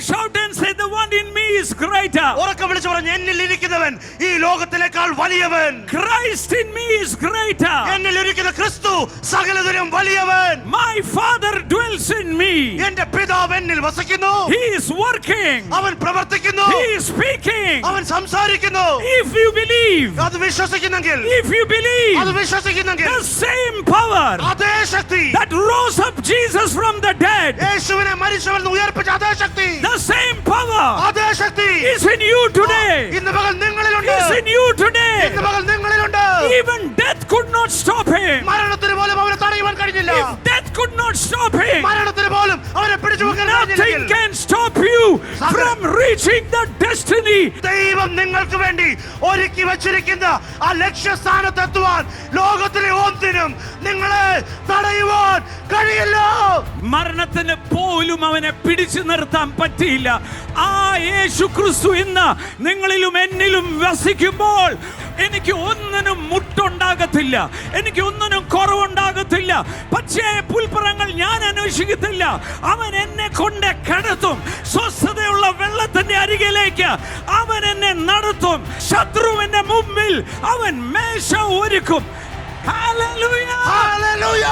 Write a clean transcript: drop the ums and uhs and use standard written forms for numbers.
shout and say, the one in me is greater. ഉറക്കെ വിളിച്ചു പറഞ്ഞു, എന്നിൽ ഇരിക്കുന്നവൻ ഈ ലോകത്തിലേക്കാൾ വലിയവൻ. Christ in me is greater. എന്നിൽ ഇരിക്കുന്ന ക്രിസ്തു സകലതിലും വലിയവൻ. My Father dwells in me. എന്റെ പിതാവ് എന്നിൽ വസിക്കുന്നു. He is working. അവൻ പ്രവർത്തിക്കുന്നു. He is speaking. അവൻ സംസാരിക്കുന്നു. If you believe, അത് വിശ്വസിക്കുന്നെങ്കിൽ, if you believe, അത് വിശ്വസിക്കുന്നെങ്കിൽ, the same power അതേ ശക്തി that rose up Jesus from the dead, യേശുവിനെ മരിച്ചവരിൽ നിന്ന് ഉയർപ്പിച്ച അതേ ശക്തി, the same power അതേ ശക്തി is in you today. ഇന്ന് പകൽ നിങ്ങളിലുണ്ട്. Is in you today. ഇന്ന് പകൽ നിങ്ങളിലുണ്ട്. Even death could not stop him. മരണത്തിന് പോലും അവനെ തടയുവാൻ കഴിഞ്ഞില്ല. If death could not stop him, മരണത്തിന് പോലും അവനെ പിടിച്ചു വെക്കാൻ nothing കഴിഞ്ഞില്ല. can stop you from reaching the destiny. ദൈവം നിങ്ങൾക്ക് വേണ്ടി ഒരുക്കി വച്ചിരിക്കുന്ന ആ ലക്ഷ്യസ്ഥാനത്തെത്തുവാൻ ലോകത്തിലെ ഒന്നിനും നിങ്ങളെ തടയുവാൻ കഴിയില്ല. മരണത്തിന് പോലും അവനെ പിടിച്ചു നിർത്താൻ പറ്റിയില്ല. ആ യേശു ക്രിസ്തു ഇന്ന് നിങ്ങളിലും എന്നിലും വസിക്കുമ്പോൾ എനിക്ക് ഒന്നിനും മുട്ടുണ്ടാകത്തില്ല, എനിക്ക് ഒന്നിനും കുറവുണ്ടാകത്തില്ല. പച്ചയായ പുൽപ്പറങ്ങൾ ഞാൻ അന്വേഷിക്കത്തില്ല. അവൻ എന്നെ കൊണ്ട് കിടത്തും. സ്വസ്ഥതയുള്ള വെള്ളത്തിന്റെ അരികിലേക്ക് അവൻ എന്നെ നടത്തും. ശത്രുവിന്റെ മുമ്പിൽ അവൻ മേശ ഒരുക്കും. Hallelujah, hallelujah.